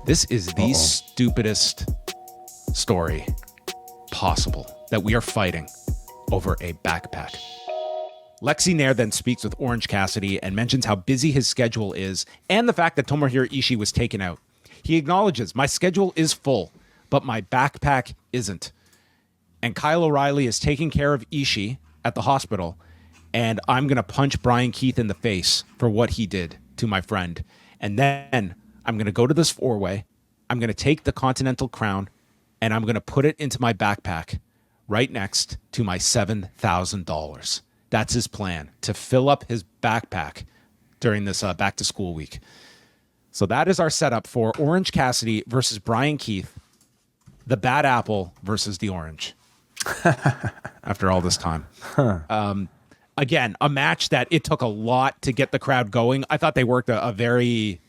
This is the stupidest story possible, that we are fighting over a backpack. Lexi Nair then speaks with Orange Cassidy and mentions how busy his schedule is and the fact that Tomohiro Ishii was taken out. He acknowledges, my schedule is full, but my backpack isn't. And Kyle O'Reilly is taking care of Ishii at the hospital, and I'm going to punch Brian Keith in the face for what he did to my friend. And then I'm going to go to this four-way, I'm going to take the Continental Crown, and I'm going to put it into my backpack right next to my $7,000. That's his plan, to fill up his backpack during this back-to-school week. So that is our setup for Orange Cassidy versus Brian Keith, the bad apple versus the orange. After all this time. Again, a match that it took a lot to get the crowd going. I thought they worked a very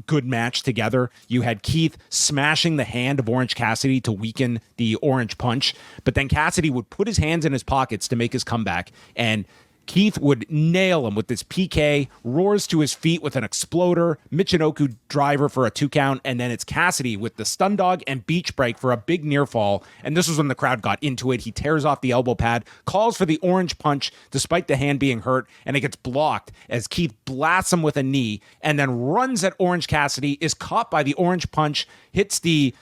good match together. You had Keith smashing the hand of Orange Cassidy to weaken the orange punch, but then Cassidy would put his hands in his pockets to make his comeback, and Keith would nail him with this PK, roars to his feet with an exploder, Michinoku driver for a 2 count, and then it's Cassidy with the stun dog and beach break for a big near fall. And this was when the crowd got into it. He tears off the elbow pad, calls for the orange punch despite the hand being hurt, and it gets blocked as Keith blasts him with a knee and then runs at Orange Cassidy, is caught by the orange punch, hits the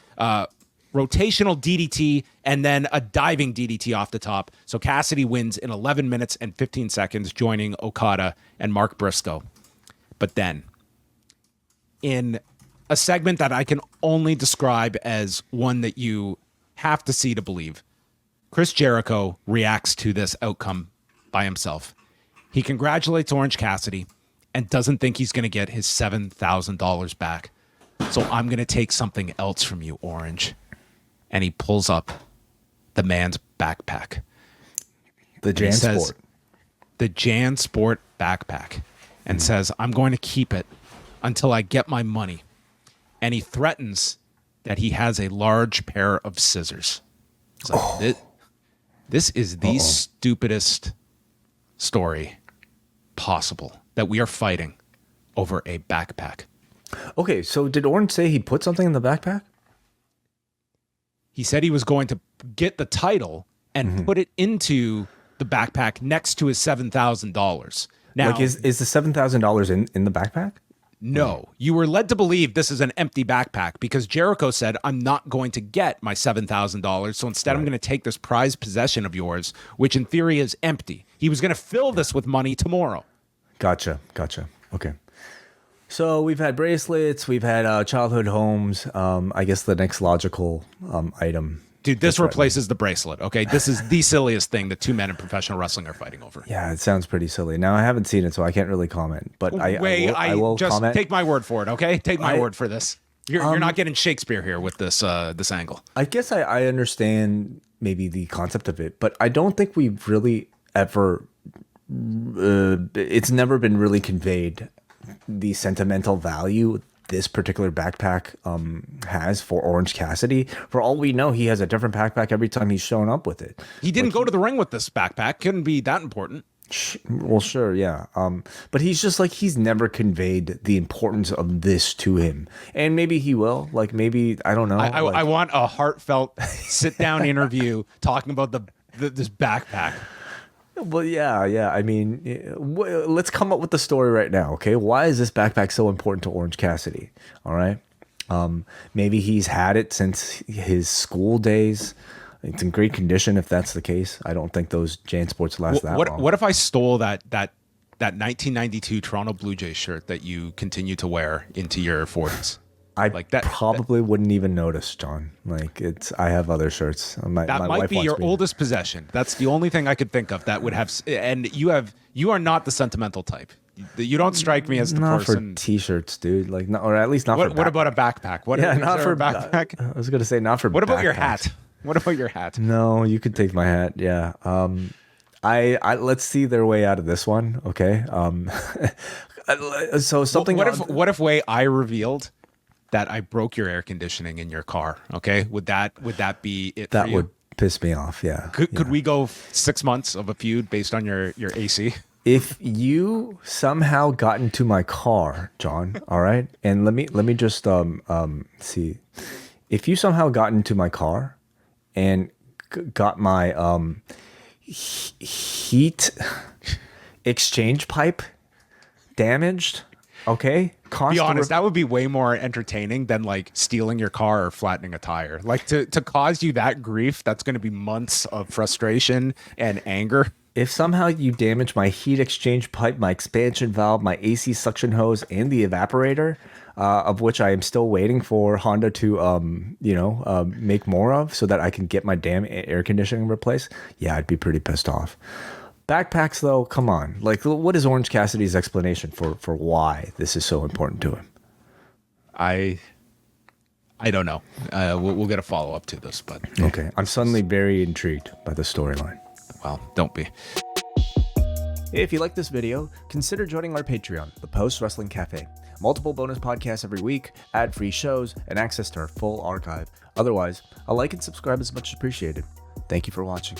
rotational DDT, and then a diving DDT off the top. So Cassidy wins in 11 minutes and 15 seconds, joining Okada and Mark Briscoe. But then, in a segment that I can only describe as one that you have to see to believe, Chris Jericho reacts to this outcome by himself. He congratulates Orange Cassidy and doesn't think he's going to get his $7,000 back. So I'm going to take something else from you, Orange. And he pulls up the man's backpack. The JanSport. The JanSport backpack. And says, I'm going to keep it until I get my money. And he threatens that he has a large pair of scissors. It's like, this is the stupidest story possible, that we are fighting over a backpack. Okay, so did Orange say he put something in the backpack? He said he was going to get the title and put it into the backpack next to his $7,000. Now, Like, is the $7,000 in the backpack? No, you were led to believe this is an empty backpack because Jericho said, I'm not going to get my $7,000. So instead, I'm going to take this prized possession of yours, which in theory is empty. He was going to fill this with money tomorrow. Gotcha. Okay. So we've had bracelets, we've had childhood homes. I guess the next logical item. Dude, this replaces the bracelet, okay? This is the silliest thing that two men in professional wrestling are fighting over. Yeah, it sounds pretty silly. Now, I haven't seen it, so I can't really comment. But I will just comment. Take my word for it, okay? Take my word for this. You're not getting Shakespeare here with this this angle. I guess I understand maybe the concept of it, but I don't think we've really ever... it's never been really conveyed the sentimental value this particular backpack has for Orange Cassidy. For all we know, he has a different backpack every time he's shown up with it. He didn't go to the ring with this backpack. Couldn't be that important. Well, sure, yeah. But he's just like, he's never conveyed the importance of this to him. And maybe he will. Like, maybe, I don't know. I want a heartfelt sit-down interview talking about this backpack. Well, yeah. I mean, let's come up with the story right now, okay? Why is this backpack so important to Orange Cassidy? All right. Maybe he's had it since his school days. It's in great condition if that's the case. I don't think those JanSports last that long. What if I stole that 1992 Toronto Blue Jays shirt that you continue to wear into your 40s? I probably wouldn't even notice, John. Like, I have other shirts. My might wife be wants your me oldest possession. That's the only thing I could think of that would have. And you are not the sentimental type. You don't strike me as the not person. For t-shirts, dude. Like, not, or at least not for. What about a backpack? Not for a backpack. I was gonna say not for. What about backpacks. your hat? What about your hat? No, you could take my hat. Yeah. I let's see their way out of this one. Okay. So something. What if I revealed that I broke your air conditioning in your car? Okay, would that be it? That for you? would piss me off. Yeah. Could we go 6 months of a feud based on your AC? If you somehow got into my car, John, all right, and let me just see, if you somehow got into my car and got my heat exchange pipe damaged, okay, Be honest, that would be way more entertaining than like stealing your car or flattening a tire. Like to cause you that grief, that's going to be months of frustration and anger. If somehow you damage my heat exchange pipe, my expansion valve, my AC suction hose, and the evaporator, of which I am still waiting for Honda to, make more of so that I can get my damn air conditioning replaced, yeah, I'd be pretty pissed off. Backpacks, though, come on. Like, what is Orange Cassidy's explanation for why this is so important to him? I don't know. We'll get a follow-up to this, but... Okay, I'm suddenly very intrigued by the storyline. Well, don't be. If you like this video, consider joining our Patreon, the Post Wrestling Cafe. Multiple bonus podcasts every week, ad-free shows, and access to our full archive. Otherwise, a like and subscribe is much appreciated. Thank you for watching.